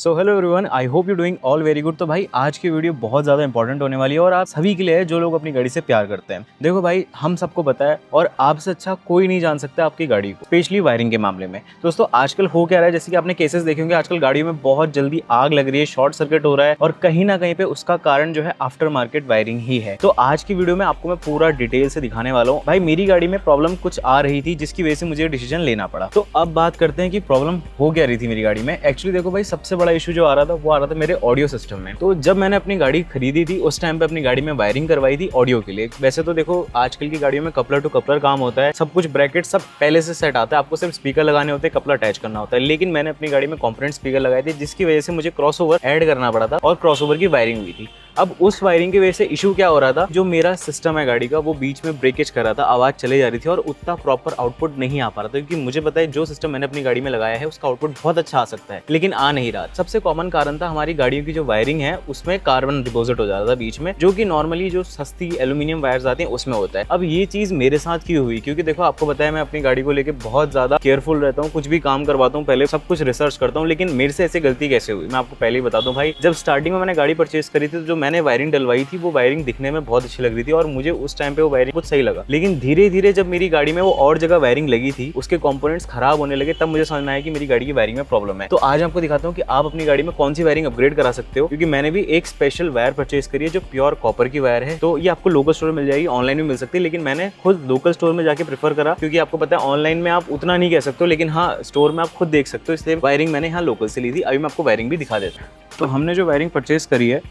So hello everyone, I hope you doing all very good. तो भाई आज की वीडियो बहुत ज़्यादा इंपॉर्टेंट होने वाली है और आप सभी के लिए है जो लोग अपनी गाड़ी से प्यार करते हैं। देखो भाई, हम सबको पता है और आपसे अच्छा कोई नहीं जान सकता आपकी गाड़ी को, स्पेशली वायरिंग के मामले में। दोस्तों आजकल हो क्या रहा है, जैसे कि आपने केसेस देखे होंगे, आजकल गाड़ियों में बहुत जल्दी आग लग रही है, शॉर्ट सर्किट हो रहा है और कहीं ना कहीं पे उसका कारण जो है आफ्टर मार्केट वायरिंग ही है। तो आज की वीडियो में आपको मैं पूरा डिटेल से दिखाने वाला हूँ। भाई मेरी गाड़ी में प्रॉब्लम कुछ आ रही थी जिसकी वजह से मुझे डिसीजन लेना पड़ा। तो अब बात करते हैं कि प्रॉब्लम हो क्या रही थी मेरी गाड़ी में। एक्चुअली देखो भाई, सबसे बड़ा इशू जो आ रहा था वो आ रहा था मेरे ऑडियो सिस्टम में। तो जब मैंने अपनी गाड़ी खरीदी थी उस टाइम पे अपनी गाड़ी में वायरिंग करवाई थी ऑडियो के लिए। वैसे तो देखो आजकल की गाड़ियों में कपलर टू कपलर काम होता है, सब कुछ ब्रैकेट सब पहले से सेट आता है, आपको सिर्फ स्पीकर लगाने होते हैं, कपलर अटैच करना होता है। लेकिन मैंने अपनी गाड़ी में कॉम्पोनेंट स्पीकर लगाए थे जिसकी वजह से मुझे क्रॉसओवर ऐड करना पड़ा था और क्रॉसओवर की वायरिंग हुई थी। अब उस वायरिंग की वजह से इशू क्या हो रहा था, जो मेरा सिस्टम है गाड़ी का वो बीच में ब्रेकेज कर रहा था, आवाज चले जा रही थी और उतना प्रॉपर आउटपुट नहीं आ पा रहा था। क्योंकि मुझे पता है जो सिस्टम मैंने अपनी गाड़ी में लगाया है उसका आउटपुट बहुत अच्छा आ सकता है, लेकिन आ नहीं रहा। सबसे कॉमन कारण था हमारी गाड़ियों की जो वायरिंग है उसमें कार्बन डिपॉजिट हो जा रहा था बीच में, जो कि नॉर्मली जो सस्ती एल्यूमिनियम वायर्स आती हैं उसमें होता है। अब ये चीज मेरे साथ क्यों हुई, क्योंकि देखो आपको पता है मैं अपनी गाड़ी को लेकर बहुत ज्यादा केयरफुल रहता हूँ, कुछ भी काम करवाता हूँ पहले सब कुछ रिसर्च करता हूँ। लेकिन मेरे से ऐसे गलती कैसे हुई मैं आपको पहले ही बता दूं। भाई जब स्टार्टिंग में मैंने गाड़ी परचेज करी थी तो जो मैंने वायरिंग डलवाई थी वो वायरिंग दिखने में बहुत अच्छी लग रही थी और मुझे उस टाइम पे वो वायरिंग कुछ सही लगा। लेकिन धीरे धीरे जब मेरी गाड़ी में वो और जगह वायरिंग लगी थी, उसके कंपोनेंट्स खराब होने लगे, तब मुझे समझ में आया कि मेरी गाड़ी की वायरिंग में प्रॉब्लम है। तो आज आपको दिखाता हूँ कि आप अपनी गाड़ी में कौन सी वायरिंग अपग्रेड करा सकते हो। क्योंकि मैंने भी एक स्पेशल वायर परचेज करी है जो प्योर कॉपर की वायर है। तो ये आपको लोकल स्टोर में मिल जाएगी, ऑनलाइन भी मिल सकती है, लेकिन मैंने खुद लोकल स्टोर में जाके प्रेफर करा। क्योंकि आपको पता है ऑनलाइन में आप उतना नहीं कह सकते हो, लेकिन हाँ स्टोर में आप खुद देख सकते हो, इसलिए वायरिंग मैंने यहाँ लोकल से ली थी। अभी मैं आपको वायरिंग भी दिखा देता हूँ। तो हमने जो वायरिंग परचेज करी है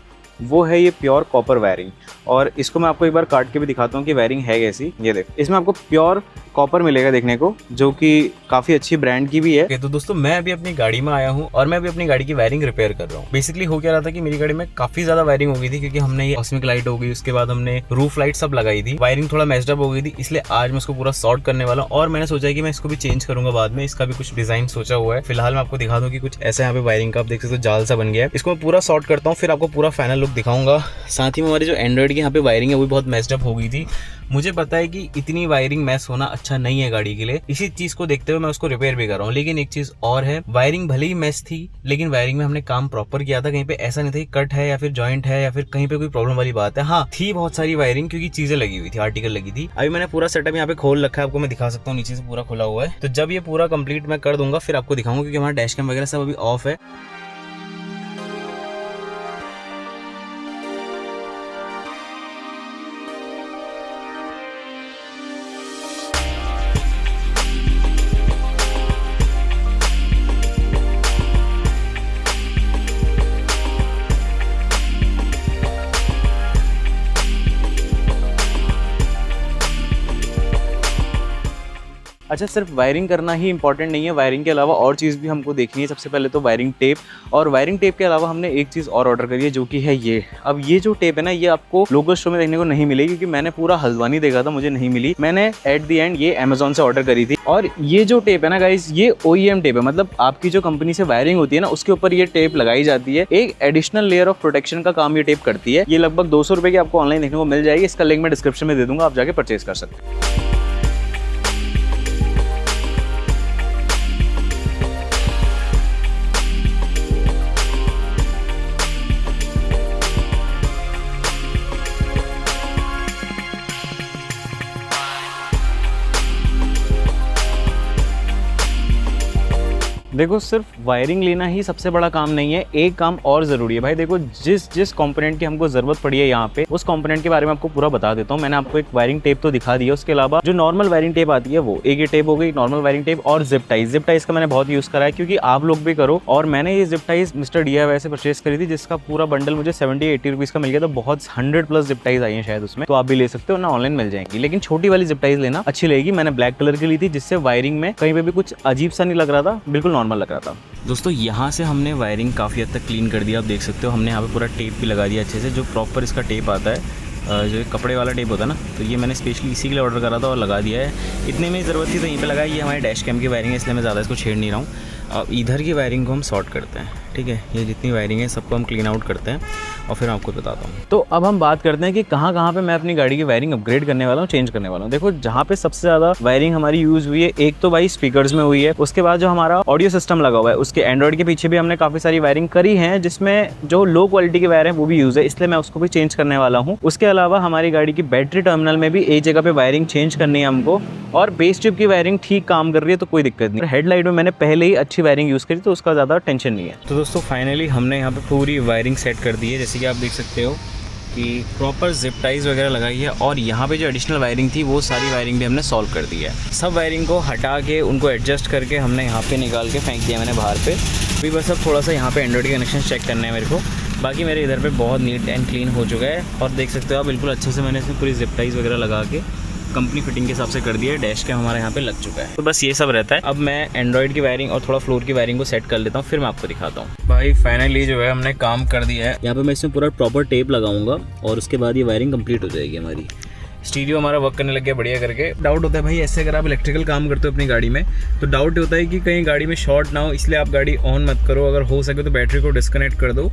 वो है ये प्योर कॉपर वायरिंग, और इसको मैं आपको एक बार काट के भी दिखाता हूँ कि वायरिंग है कैसी। ये देखो, इसमें आपको प्योर कॉपर मिलेगा देखने को, जो कि काफी अच्छी ब्रांड की भी है। तो दोस्तों मैं अभी अपनी गाड़ी में आया हूँ और मैं अभी अपनी गाड़ी की वायरिंग रिपेयर कर रहा हूँ। बेसिकली हो क्या रहा था कि मेरी गाड़ी में काफी ज्यादा वायरिंग हो गई थी, क्योंकि हमने ये कॉस्मिक लाइट हो गई, उसके बाद हमने रूफ लाइट सब लगाई थी, वायरिंग थोड़ा मेस्ड अप हो गई थी। इसलिए आज मैं इसको पूरा सॉर्ट करने वाला हूँ और मैंने सोचा कि मैं इसको भी चेंज करूंगा बाद में। इसका भी कुछ डिजाइन सोचा हुआ है। फिलहाल मैं आपको दिखा दूं कि कुछ ऐसा यहाँ पे वायरिंग का आप देख सकते हो जाल सा बन गया है। इसको मैं पूरा सॉर्ट करता हूँ, फिर आपको पूरा फाइनल लुक दिखाऊंगा। साथ ही में हमारी जो एंड्रॉइड की यहाँ पे वायरिंग है वो बहुत मेस्ड अप हो गई थी। मुझे पता है कि इतनी वायरिंग मैस होना अच्छा नहीं है गाड़ी के लिए, इसी चीज को देखते हुए मैं उसको रिपेयर भी कर रहा हूँ। लेकिन एक चीज और है, वायरिंग भले ही मैस थी लेकिन वायरिंग में हमने काम प्रॉपर किया था। कहीं पे ऐसा नहीं था कि कट है या फिर जॉइंट है या फिर कहीं पे कोई प्रॉब्लम वाली बात है। हाँ थी बहुत सारी वायरिंग, क्योंकि चीजें लगी हुई थी, आर्टिकल लगी थी। अभी मैंने पूरा सेटअप यहाँ पे खोल रखा है, आपको मैं दिखा सकता हूँ, नीचे से पूरा खुला हुआ है। तो जब ये पूरा कंप्लीट मैं कर दूंगा फिर आपको दिखाऊंगा, क्योंकि हमारा डैश कैम वगैरह सब अभी ऑफ है। अच्छा, सिर्फ वायरिंग करना ही इंपॉर्टेंट नहीं है, वायरिंग के अलावा और चीज़ भी हमको देखनी है। सबसे पहले तो वायरिंग टेप, और वायरिंग टेप के अलावा हमने एक चीज़ और ऑर्डर करी है जो कि है ये। अब ये जो टेप है ना, ये आपको लोकल स्टोर में देखने को नहीं मिलेगी, क्योंकि मैंने पूरा हल्द्वानी देखा था, मुझे नहीं मिली। मैंने एट द एंड ये अमेजोन से ऑर्डर करी थी। और ये जो टेप है ना गाइज, ये OEM टेप है, मतलब आपकी जो कंपनी से वायरिंग होती है ना उसके ऊपर ये टेप लगाई जाती है। एक एडिशनल लेयर ऑफ प्रोटेक्शन का काम ये टेप करती है। ये लगभग 200 रुपये की आपको ऑनलाइन देखने को मिल जाएगी। इसका लिंक मैं डिस्क्रिप्शन में दे दूंगा, आप जाके परचेज कर सकते हैं। देखो सिर्फ वायरिंग लेना ही सबसे बड़ा काम नहीं है, एक काम और जरूरी है। भाई देखो, जिस कंपोनेंट की हमको जरूरत पड़ी है यहाँ पे, उस कंपोनेंट के बारे में आपको पूरा बता देता हूँ। मैंने आपको एक वायरिंग टेप तो दिखा दिया, उसके अलावा जो नॉर्मल वायरिंग टेप आती है वो एक ये टेप हो गई, नॉर्मल वायरिंग टेप, और जिप टाइज का मैंने बहुत यूज करा है, क्योंकि आप लोग भी करो। और मैंने ये जिप टाइज मिस्टर DIY से परचेज करी थी, जिसका पूरा बंडल मुझे 70-80 रुपीज का मिल गया था। बहुत 100+ जिप टाइज आई है शायद उसमें, तो आप भी ले सकते हो ना, ऑनलाइन मिल जाएंगी। लेकिन छोटी वाली जिप टाइज लेना अच्छी लगेगी। मैंने ब्लैक कलर की ली थी, जिससे वायरिंग में कहीं पे भी कुछ अजीब सा नहीं लग रहा था, बिल्कुल नॉर्मल लग रहा था। दोस्तों यहाँ से हमने वायरिंग काफ़ी हद तक क्लीन कर दिया, आप देख सकते हो। हमने यहाँ पे पूरा टेप भी लगा दिया अच्छे से, जो प्रॉपर इसका टेप आता है, जो कपड़े वाला टेप होता है ना, तो ये मैंने स्पेशली इसी के लिए ऑर्डर करा था और लगा दिया है। इतने में ज़रूरत थी तो यहीं पे लगाई। ये हमारे डैश कैम की वायरिंग है, इसलिए मैं ज़्यादा इसको छेड़ नहीं रहा हूँ। अब इधर की वायरिंग को हम सॉर्ट करते हैं। ठीक है। ये जितनी वायरिंग है सबको हम क्लीन आउट करते हैं और फिर आपको बताता हूँ। तो अब हम बात करते हैं कि कहाँ कहाँ पे मैं अपनी गाड़ी की वायरिंग अपग्रेड करने वाला हूँ, चेंज करने वाला हूँ। देखो जहाँ पे सबसे ज़्यादा वायरिंग हमारी यूज़ हुई है, एक तो भाई स्पीकर्स में हुई है, उसके बाद जो हमारा ऑडियो सिस्टम लगा हुआ है उसके एंड्रॉइड के पीछे भी हमने काफ़ी सारी वायरिंग करी है, जिसमें जो लो क्वालिटी के वायर है वो भी यूज़ है, इसलिए मैं उसको भी चेंज करने वाला हूँ। उसके अलावा हमारी गाड़ी की बैटरी टर्मिनल में भी एक जगह पे वायरिंग चेंज करनी है हमको, और बेस ट्यूब की वायरिंग ठीक काम कर रही है तो कोई दिक्कत नहीं। हेडलाइट में मैंने पहले ही अच्छी वायरिंग यूज़ करी तो उसका ज़्यादा टेंशन नहीं है। तो दोस्तों फाइनली हमने यहाँ पे पूरी वायरिंग सेट कर दी है, जैसे कि आप देख सकते हो कि प्रॉपर जिप टाइज वगैरह लगाई है, और यहाँ पे जो एडिशनल वायरिंग थी वो सारी वायरिंग भी हमने सॉल्व कर दी है। सब वायरिंग को हटा के उनको एडजस्ट करके हमने यहाँ पे निकाल के फेंक दिया मैंने बाहर पे। अभी बस अब थोड़ा सा यहाँ पे एंड्रॉइड के कनेक्शन चेक करने हैं मेरे को, बाकी मेरे इधर पे बहुत नीट एंड क्लीन हो चुका है। और देख सकते हो आप बिल्कुल अच्छे से मैंने इसमें पूरी जिप टाइज वगैरह लगा के कंपनी फिटिंग के हिसाब से कर दिया है। डैश कैम हमारे यहाँ पे लग चुका है, तो बस ये सब रहता है। अब मैं एंड्रॉइड की वायरिंग और थोड़ा फ्लोर की वायरिंग को सेट कर लेता हूँ, फिर मैं आपको दिखाता हूँ। भाई फाइनली जो है हमने काम कर दिया है। यहाँ पे मैं इसमें पूरा प्रॉपर टेप लगाऊंगा और उसके बाद ये वायरिंग कंप्लीट हो जाएगी हमारी। स्टीरियो हमारा वर्क करने लग गया बढ़िया करके। डाउट होता है भाई ऐसे अगर आप इलेक्ट्रिकल काम करते हो अपनी गाड़ी में तो डाउट होता है कि कहीं गाड़ी में शॉर्ट ना हो, इसलिए आप गाड़ी ऑन मत करो। अगर हो सके तो बैटरी को डिस्कनेक्ट कर दो।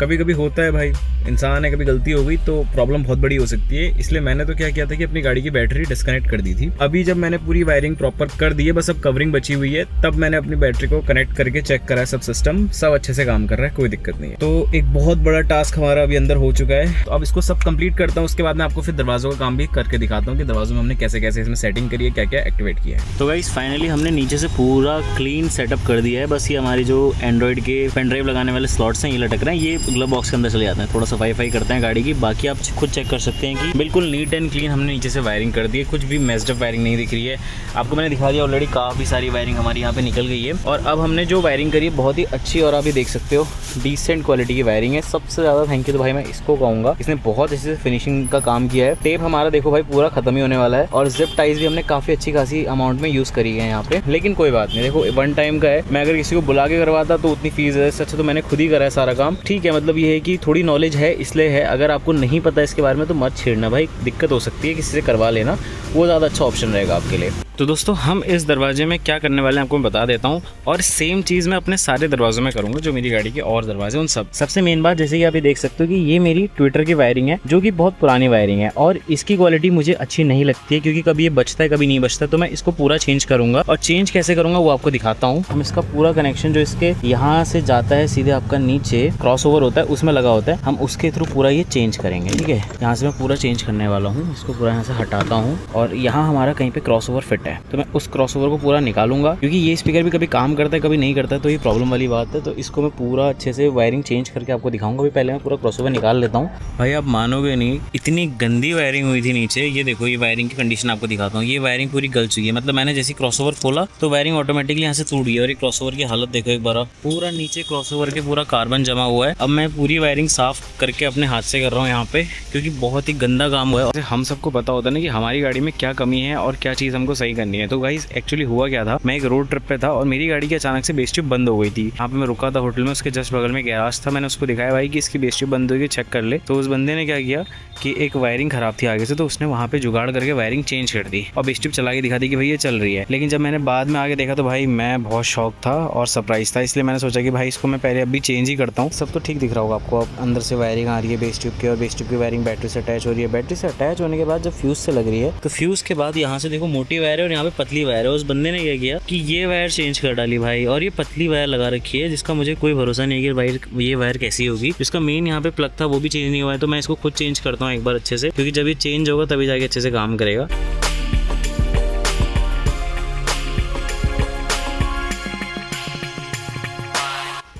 कभी कभी होता है भाई, इंसान है, कभी गलती हो गई तो प्रॉब्लम बहुत बड़ी हो सकती है। इसलिए मैंने तो क्या किया था कि अपनी गाड़ी की बैटरी डिस्कनेक्ट कर दी थी। अभी जब मैंने पूरी वायरिंग प्रॉपर कर दी है, बस अब कवरिंग बची हुई है, तब मैंने अपनी बैटरी को कनेक्ट करके चेक करा, सब सिस्टम सब अच्छे से काम कर रहा है, कोई दिक्कत नहीं है। तो एक बहुत बड़ा टास्क हमारा अभी अंदर हो चुका है, तो अब इसको सब कंप्लीट करता हूँ। उसके बाद मैं आपको फिर दरवाजों का काम भी करके दिखाता हूँ कि दरवाजों में हमने कैसे कैसे इसमें सेटिंग करी है, क्या क्या एक्टिवेट किया है। तो गाइस फाइनली हमने नीचे से पूरा क्लीन सेटअप कर दिया है। बस ये हमारी जो एंड्रॉइड के पेन ड्राइव लगाने वाले स्लॉट्स हैं ये लटक रहे हैं, ये ग्लव बॉक्स के अंदर चले जाते हैं। थोड़ा सफाई करते हैं गाड़ी की, बाकी आप खुद चेक कर सकते हैं कि बिल्कुल नीट एंड क्लीन हमने नीचे से वायरिंग कर दी है। कुछ भी मेस्ड अप वायरिंग नहीं दिख रही है। आपको मैंने दिखा दिया ऑलरेडी, काफ़ी सारी वायरिंग हमारी यहाँ पे निकल गई है। और अब हमने जो वायरिंग करी है बहुत ही अच्छी, और आप ये देख सकते हो डिसेंट क्वालिटी की वायरिंग है। सबसे ज़्यादा थैंक यू तो भाई मैं इसको कहूँगा, इसने बहुत अच्छे से फिनिशिंग का काम किया है। टेप हमारा देखो भाई पूरा खत्म ही होने वाला है, और जिप टाइज भी हमने काफ़ी अच्छी खासी अमाउंट में यूज़ करी है यहाँ पे। लेकिन कोई बात नहीं, देखो वन टाइम का है, मैं अगर किसी को बुला के करवाता तो उतनी फीस है, अच्छा तो मैंने खुद ही करा है सारा काम। ठीक है, मतलब ये है कि थोड़ी नॉलेज है इसलिए है। अगर आपको नहीं पता इसके बारे में तो मत छेड़ना भाई, दिक्कत हो सकती है, किसी से करवा लेना, वो ज़्यादा अच्छा ऑप्शन रहेगा आपके लिए। तो दोस्तों हम इस दरवाजे में क्या करने वाले हैं आपको मैं बता देता हूँ, और सेम चीज़ मैं अपने सारे दरवाजों में करूँगा जो मेरी गाड़ी के और दरवाजे उन सब। सबसे मेन बात जैसे कि आप ये देख सकते हो कि ये मेरी ट्विटर की वायरिंग है, जो कि बहुत पुरानी वायरिंग है, और इसकी क्वालिटी मुझे अच्छी नहीं लगती है, क्योंकि कभी ये बचता है कभी नहीं बचता। तो मैं इसको पूरा चेंज करूँगा, और चेंज कैसे करूँगा वो आपको दिखाता हूँ। हम इसका पूरा कनेक्शन जो इसके यहाँ से जाता है सीधे आपका नीचे क्रॉस ओवर होता है उसमें लगा होता है, हम उसके थ्रू पूरा ये चेंज करेंगे। ठीक है, यहाँ से मैं पूरा चेंज करने वाला हूँ। इसको पूरा यहाँ से हटाता हूँ, और यहाँ हमारा कहीं पे क्रॉस ओवर फिट है तो मैं उस क्रॉस ओवर को पूरा निकालूंगा, क्योंकि ये स्पीकर भी कभी काम करता है कभी नहीं करता है, तो ये प्रॉब्लम वाली बात है। तो इसको मैं पूरा अच्छे से वायरिंग चेंज करके आपको दिखाऊंगा। अभी पहले मैं पूरा क्रॉस ओवर निकाल लेता हूँ। भाई आप मानोगे नहीं, इतनी गंदी वायरिंग हुई थी नीचे। ये देखो, ये वायरिंग की कंडीशन आपको दिखाता हूँ। ये वायरिंग पूरी गल चुकी है, मतलब मैंने जैसे क्रॉस ओवर खोला तो वायरिंग ऑटोमेटिकली यहाँ से टूट गई, और ये क्रॉस ओवर की हालत देखो एक बार, पूरा नीचे क्रॉस ओवर के पूरा कार्बन जमा हुआ है। अब मैं पूरी वायरिंग साफ करके अपने हाथ से कर रहा हूँ यहाँ पे, क्योंकि बहुत ही गंदा काम हुआ है। हम सबको पता होता है ना कि हमारी गाड़ी में क्या कमी है और क्या चीज़ हमको सही करनी है। तो गाइस एक्चुअली हुआ क्या था, मैं एक रोड ट्रिप पे था और मेरी गाड़ी की अचानक से बेस ट्यूब बंद हो गई थी। यहाँ पे मैं रुका था होटल में, उसके जस्ट बगल में गैराज था। मैंने उसको दिखाया भाई कि इसकी बेस ट्यूब बंद होगी, चेक कर ले। तो उस बंदे ने क्या किया कि एक वायरिंग खराब थी आगे से, तो उसने वहाँ पे जुगाड़ करके वायरिंग चेंज कर दी और बेस ट्यूब चला के दिखा दी कि भाई ये चल रही है। लेकिन जब मैंने बाद में आगे देखा तो भाई मैं बहुत शॉक था और सरप्राइज था, इसलिए मैंने सोचा कि भाई इसको मैं पहले अभी चेंज ही करता हूँ। सब तो ठीक दिख रहा होगा आपको। अब अंदर से वायरिंग आ रही है बेस ट्यूब की, और बेस ट्यूब की वायरिंग बैटरी से अटैच हो रही है। बैटरी से अटैच होने के बाद जब फ्यूज से लग रही है तो फ्यूज के बाद यहाँ से देखो मोटी वायर है और यहाँ पे पतली वायर है। उस बंदे ने क्या किया कि ये वायर चेंज कर डाली भाई, और ये पतली वायर लगा रखी है, जिसका मुझे कोई भरोसा नहीं है कि भाई ये वायर कैसी होगी। जिसका मेन यहाँ पे प्लग था वो भी चेंज नहीं हुआ है, तो मैं इसको खुद चेंज करता हूँ एक बार अच्छे से, क्योंकि जब ये चेंज होगा तभी जाके अच्छे से काम करेगा।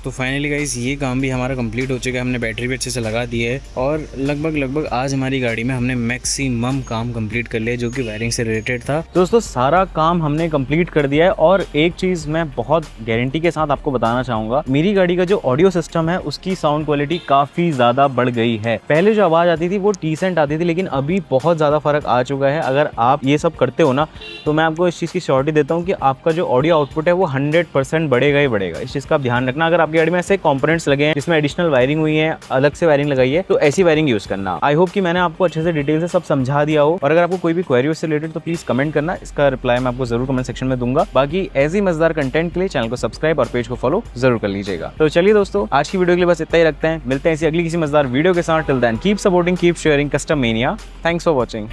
तो फाइनली गाइस ये काम भी हमारा कंप्लीट हो चुका है। हमने बैटरी भी अच्छे से लगा दी है, और लगभग आज हमारी गाड़ी में हमने मैक्सिमम काम कंप्लीट कर लिया जो कि वायरिंग से रिलेटेड था। दोस्तों सारा काम हमने कंप्लीट कर दिया है, और एक चीज़ मैं बहुत गारंटी के साथ आपको बताना चाहूँगा, मेरी गाड़ी का जो ऑडियो सिस्टम है उसकी साउंड क्वालिटी काफ़ी ज़्यादा बढ़ गई है। पहले जो आवाज़ आती थी वो डिसेंट आती थी, लेकिन अभी बहुत ज़्यादा फ़र्क आ चुका है। अगर आप ये सब करते हो ना तो मैं आपको इस चीज़ की श्योरिटी देता हूँ कि आपका जो ऑडियो आउटपुट है वो 100% बढ़ेगा ही बढ़ेगा। इस चीज़ का ध्यान रखना। अगर आपकी गाड़ी में ऐसे कंपोनेंट्स लगे हैं जिसमें एडिशनल वायरिंग हुई है, अलग से वायरिंग लगाई है, तो ऐसी वायरिंग यूज करना। आई होप कि मैंने आपको अच्छे से डिटेल से सब समझा दिया हो, और अगर आपको कोई भी क्वेरी उससे रिलेटेड तो प्लीज कमेंट करना, इसका रिप्लाई मैं आपको जरूर कमेंट सेक्शन में दूंगा। बाकी ऐसी मजेदार कंटेंट के लिए चैनल को सब्सक्राइब और पेज को फॉलो जरूर कर लीजिएगा। तो चलिए दोस्तों, आज की वीडियो के लिए बस इतना ही रखते हैं, मिलते हैं इसी अगली किसी मजेदार वीडियो के साथ। Till then keep supporting, keep sharing custom mania. Thanks for watching.